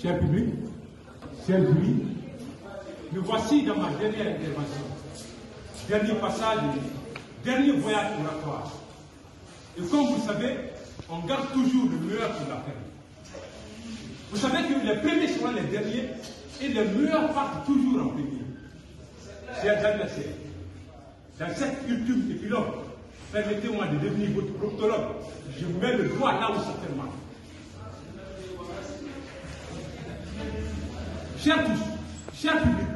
Cher public, cher jury, nous voici dans ma dernière intervention, dernier passage, dernier voyage oratoire. Et comme vous le savez, on garde toujours le meilleur pour la fin. Vous savez que les premiers seront les derniers et les meilleurs partent toujours en premier. Chers adversaires, dans cette ultime épilogue, permettez-moi de devenir votre proctologue. Je vous mets le doigt là où ça fait mal. Chers tous, chers publics,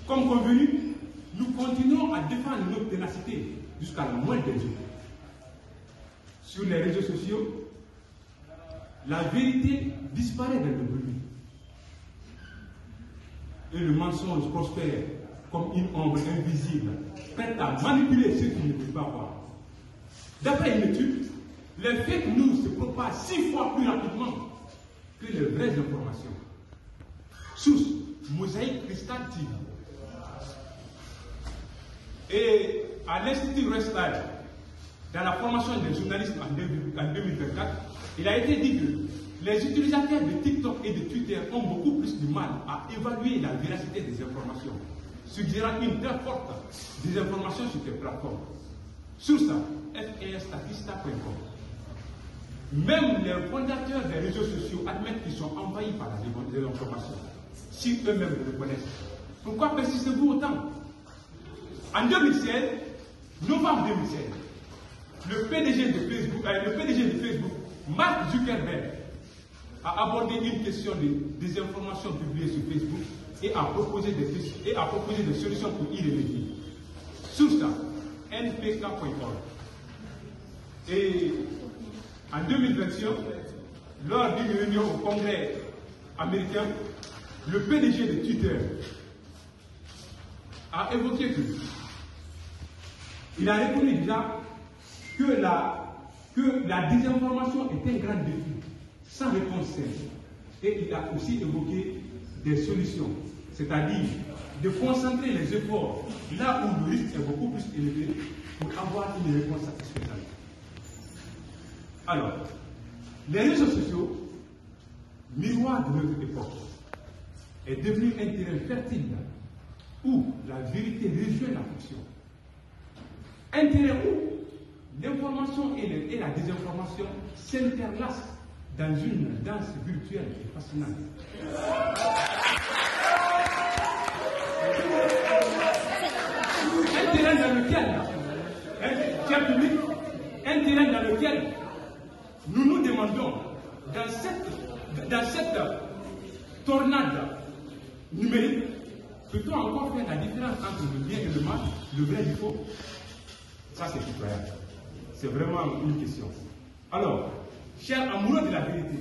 comme convenu, nous continuons à défendre notre ténacité jusqu'à la moindre des jours. Sur les réseaux sociaux, la vérité disparaît dans le bruit. Et le mensonge prospère comme une ombre invisible, prête à manipuler ceux qui ne veulent pas voir. D'après une étude, les fake news se propagent 6 fois plus rapidement que les vraies informations. Source, Mosaïque Crystal TV. Et à l'Institut Restyle, dans la formation des journalistes en 2024, il a été dit que les utilisateurs de TikTok et de Twitter ont beaucoup plus de mal à évaluer la véracité des informations, suggérant une très forte désinformation sur ces plateformes. Source, FRStatista.com. Même les fondateurs des réseaux sociaux admettent qu'ils sont envahis par la désinformation, si eux-mêmes le reconnaissent. Pourquoi persistez-vous autant? En 2016, novembre 2016, le PDG de Facebook, Mark Zuckerberg, a abordé une question de désinformation publiée sur Facebook et a proposé des solutions pour y remédier. Source npk.org. Et en 2021, lors d'une réunion au Congrès américain, le PDG de Twitter a évoqué que il a reconnu déjà que la désinformation est un grand défi, sans réponse simple. Et il a aussi évoqué des solutions, c'est-à-dire de concentrer les efforts là où le risque est beaucoup plus élevé pour avoir une réponse satisfaisante. Alors, les réseaux sociaux, miroir de notre époque, est devenu un terrain fertile où la vérité rejoint la fiction. Un terrain où l'information et la désinformation s'interlacent dans une danse virtuelle et fascinante. Un terrain dans lequel, cher public, un terrain dans lequel nous nous demandons, dans cette tornade numérique, peut-on encore faire la différence entre le bien et le mal, le vrai et le faux? Ça, c'est citoyen. C'est vraiment une question. Alors, chers amoureux de la vérité,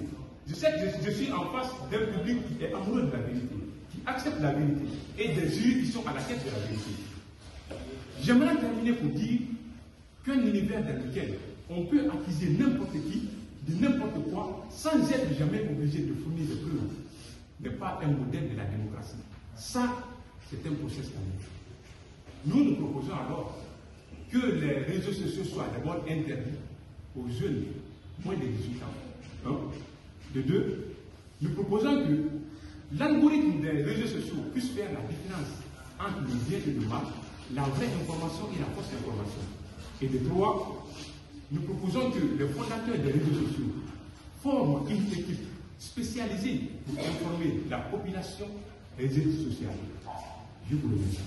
je sais que je suis en face d'un public qui est amoureux de la vérité, qui accepte la vérité et des jurys qui sont à la quête de la vérité. J'aimerais terminer pour dire qu'un univers dans lequel on peut accuser n'importe qui de n'importe quoi sans être jamais obligé de fournir des preuves n'est pas un modèle de la démocratie. Ça, c'est un processus. Nous nous proposons alors que les réseaux sociaux soient d'abord interdits aux jeunes moins de 18 ans. De deux, nous proposons que l'algorithme des réseaux sociaux puisse faire la différence entre le bien et le mal, la vraie information et la fausse information. Et de trois, nous proposons que les fondateurs des réseaux sociaux forment une équipe spécialisée pour informer la population des réseaux sociaux. Je vous remercie.